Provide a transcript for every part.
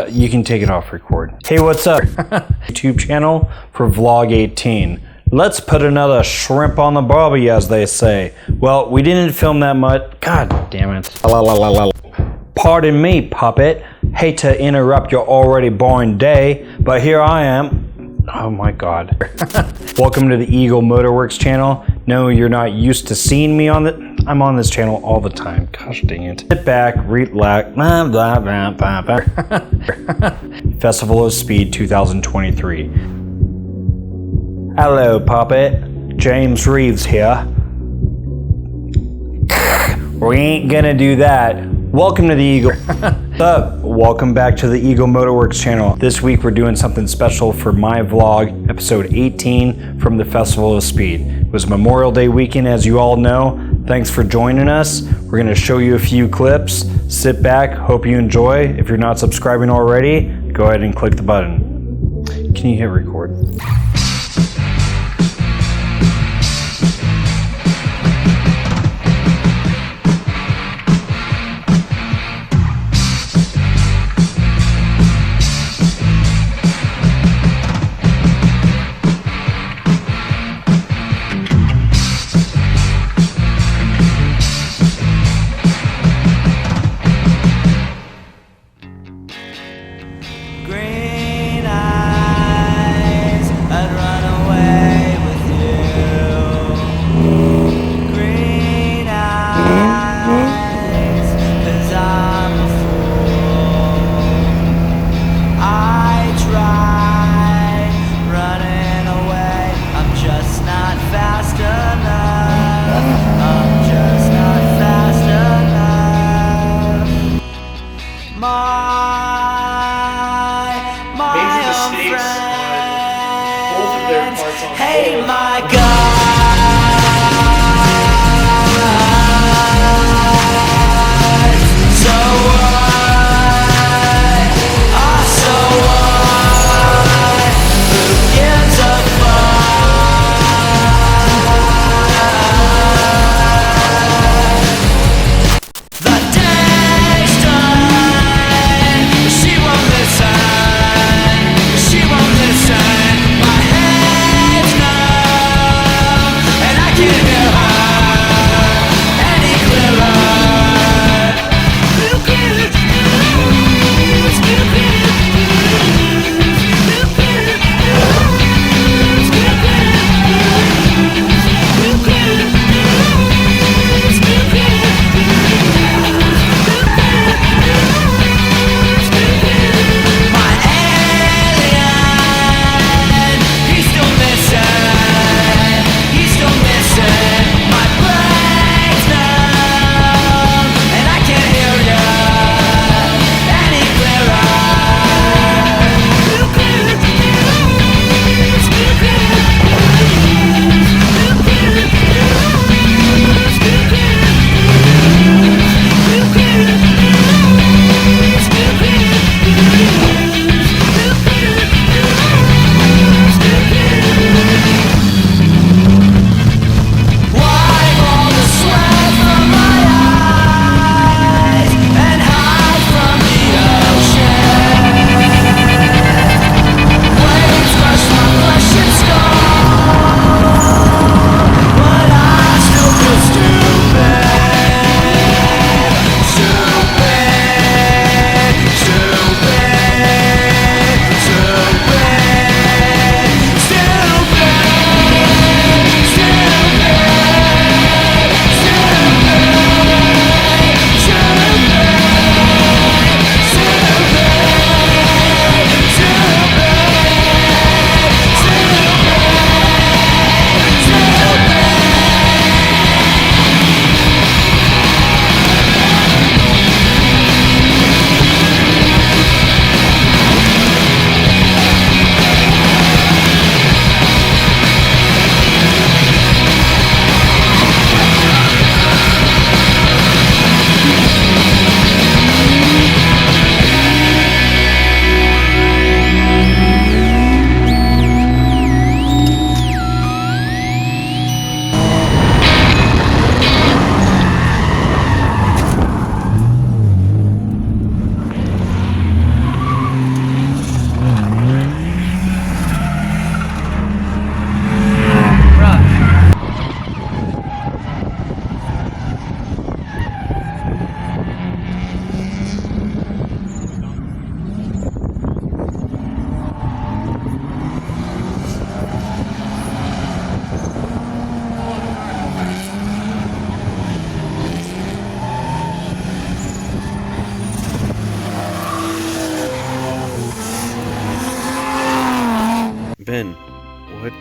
You can take it off record. Hey, what's up? YouTube channel for vlog 18. Let's put another shrimp on the barbie, as they say. Well, we didn't film that much. God damn it. Pardon me, puppet. Hate to interrupt your already boring day, but here I am. Oh my god. Welcome to the Eagle Motorworks channel. No, you're not used to seeing me on the... I'm on this channel all the time. Gosh dang it. Sit back, relax. Festival of Speed 2023. Hello, puppet. James Reeves here. We ain't gonna do that. Welcome to the Eagle. What's up? Welcome back to the Eagle Motorworks channel. This week we're doing something special for my vlog, episode 18 from the Festival of Speed. It was Memorial Day weekend, as you all know. Thanks for joining us. We're gonna show you a few clips. Sit back, hope you enjoy. If you're not subscribing already, go ahead and click the button. Can you hit record? Hey, my God. So what? Oh, so what? Who gives a fuck? The day's done. She won't listen. She won't listen. My head's numb.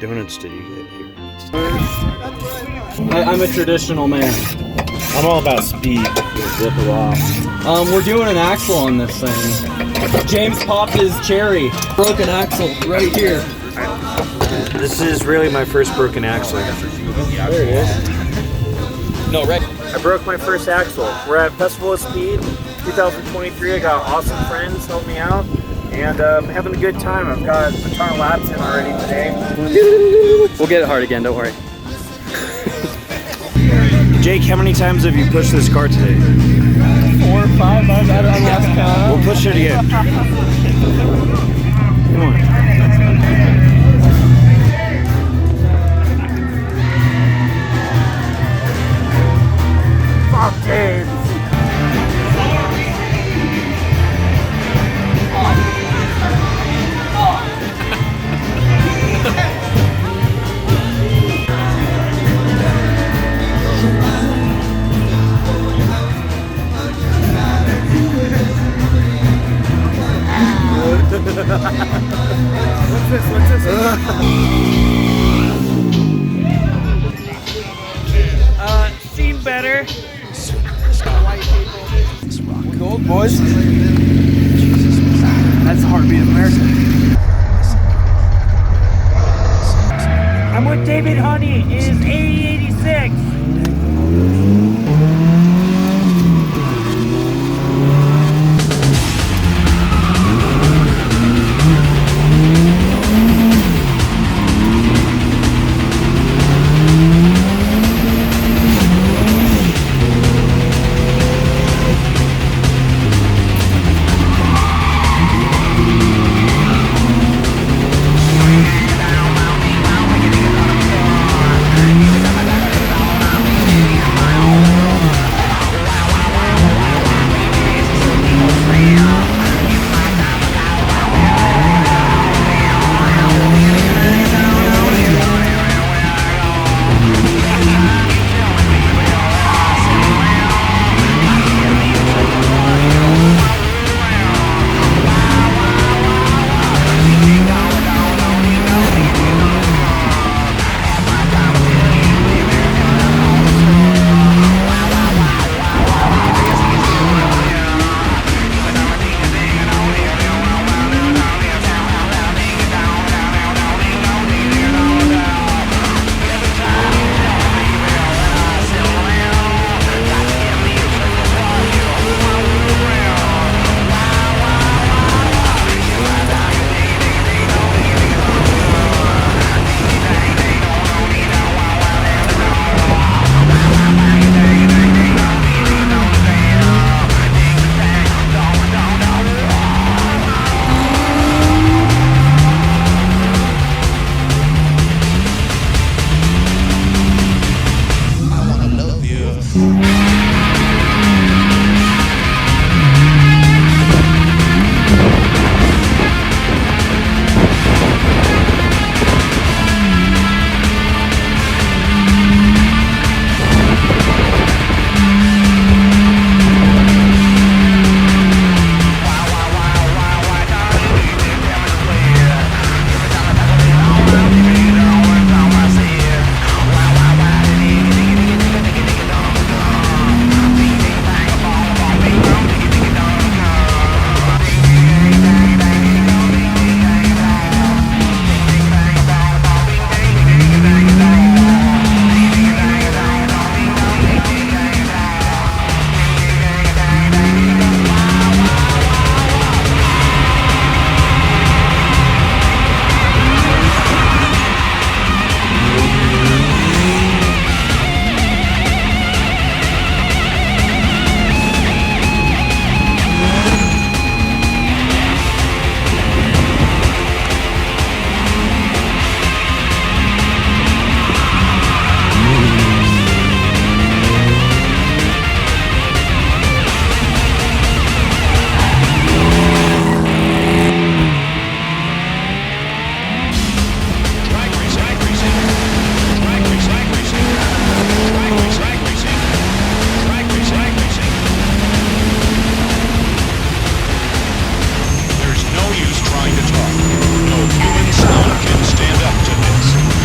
donuts did you get here? I'm a traditional man. I'm all about speed. Zip it off. We're doing an axle on this thing. James popped his cherry. Broken axle right here. This is really my first broken axle. There it is. No, right. I broke my first axle. We're at Festival of Speed 2023. I got awesome friends help me out, and I'm having a good time. I've got a ton of laps in already today. We'll get it hard again, don't worry. Jake, how many times have you pushed this car today? 4 or 5, I lost count. We'll push it again. Come on. Fuck, Dave. What's this? Seen better. Gold, boys. That's the heartbeat of America. I'm with David Honey. It is 8086. trying to talk. No human sound can stand up to this.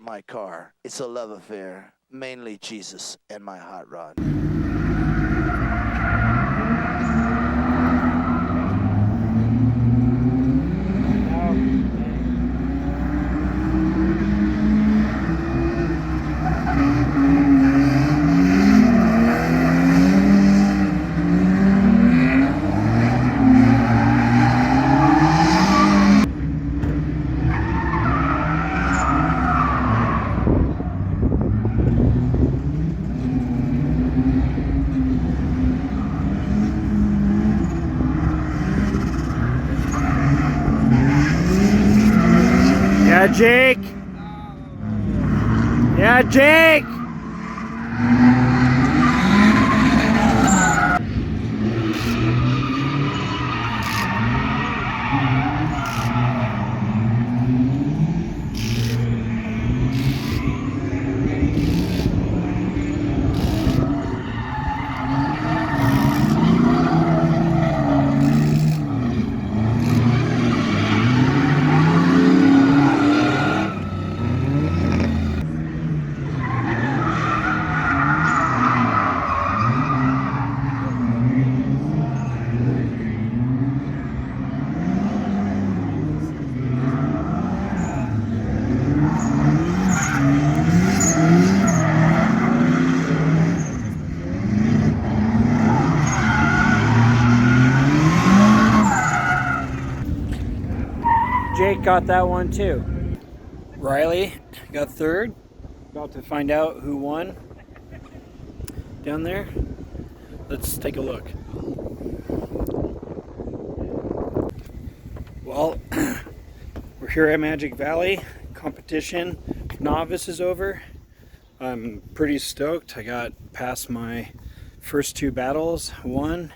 my car. It's a love affair, mainly Jesus and my hot rod. Yeah, Jake. Yeah, Jake. Jake got that one too. Riley got third. About to find out who won down there. Let's take a look. Well, we're here at Magic Valley. Competition novice is over. I'm pretty stoked. I got past my first two battles, won,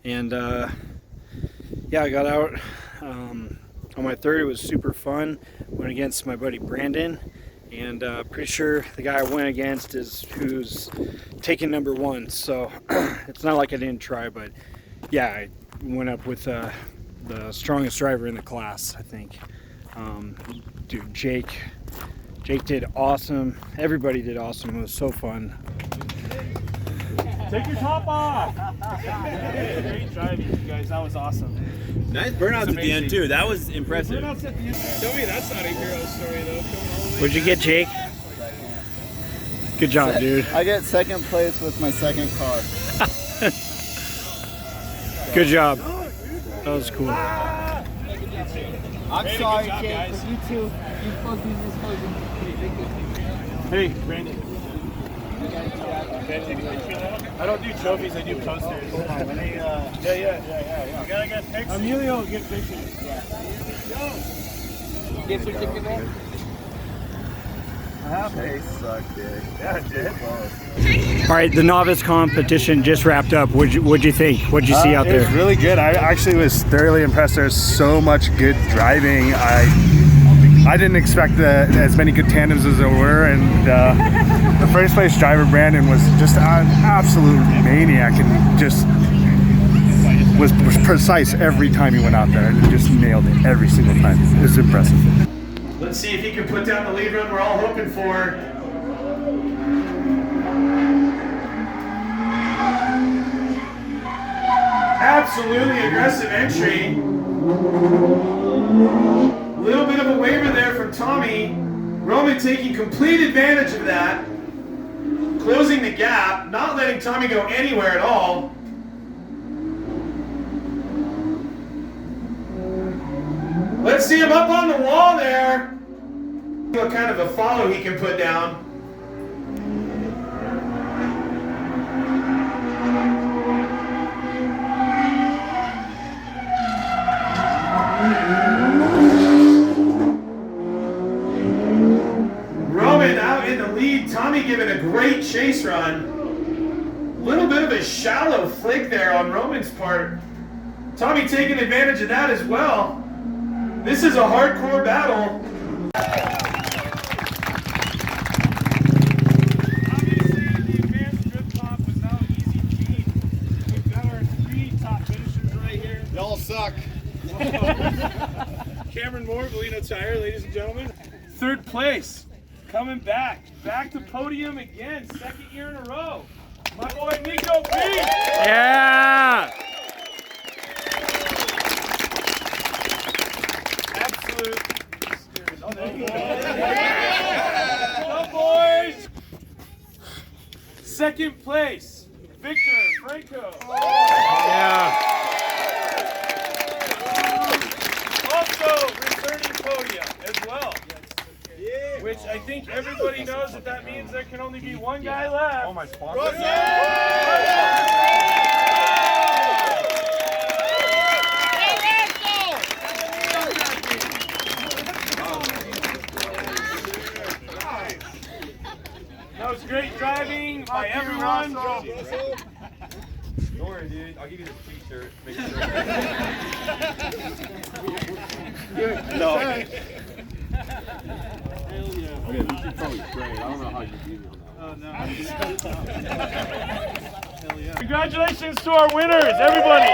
and yeah, I got out on my third. It was super fun. Went against my buddy Brandon, and pretty sure the guy I went against is who's taking number one. So it's not like I didn't try, but yeah, I went up with the strongest driver in the class, I think. Dude, Jake did awesome. Everybody did awesome. It was so fun. Take your top off! Great driving, you guys. That was awesome. Nice burnouts at the end too. That was impressive. Burnouts at the end. Tell me that's not a hero story though. What'd you get, Jake? Good job, dude. I get second place with my second car. Good job. That was cool. I'm sorry, Jake, but you two, you fucking just fucking. Hey, Brandon. I don't do trophies, I do posters. Hold on, let me, yeah. You gotta get pictures. Emilio will get pictures. Yeah. Get certificate? They suck, dude. Yeah, dude. All right, the novice competition just wrapped up. What'd you think? What'd you see out It was there? really good. I actually was thoroughly impressed. There's so much good driving. I didn't expect as many good tandems as there were, and the first place driver Brandon was just an absolute maniac and just was precise every time he went out there and just nailed it every single time. It was impressive. Let's see if he can put down the lead run we're all hoping for. Absolutely aggressive entry. Little bit of a waiver there from Tommy. Roman taking complete advantage of that. Closing the gap, not letting Tommy go anywhere at all. Let's see him up on the wall there. What kind of a follow he can put down. Roman out in the lead. Tommy giving a great chase run. Little bit of a shallow flick there on Roman's part. Tommy taking advantage of that as well. This is a hardcore battle. Obviously, the advanced drip top was now an easy feat. We've got our 3 top finishers right here. Y'all suck. Cameron Moore, Galeno Tire, ladies and gentlemen. 3rd place. Coming back to podium again, second year in a row. My boy Nico B. Yeah! Absolute. Come boys. Second place, Victor Franco. Yeah! Also returning podium as well. Which I think everybody knows that means there can only be one guy left. Oh, my sponsor. That was great driving by everyone. Don't worry, dude. I'll give you this t-shirt. Make sure. No. Okay, we should probably spray it. I don't know how you do it. Congratulations to our winners, everybody.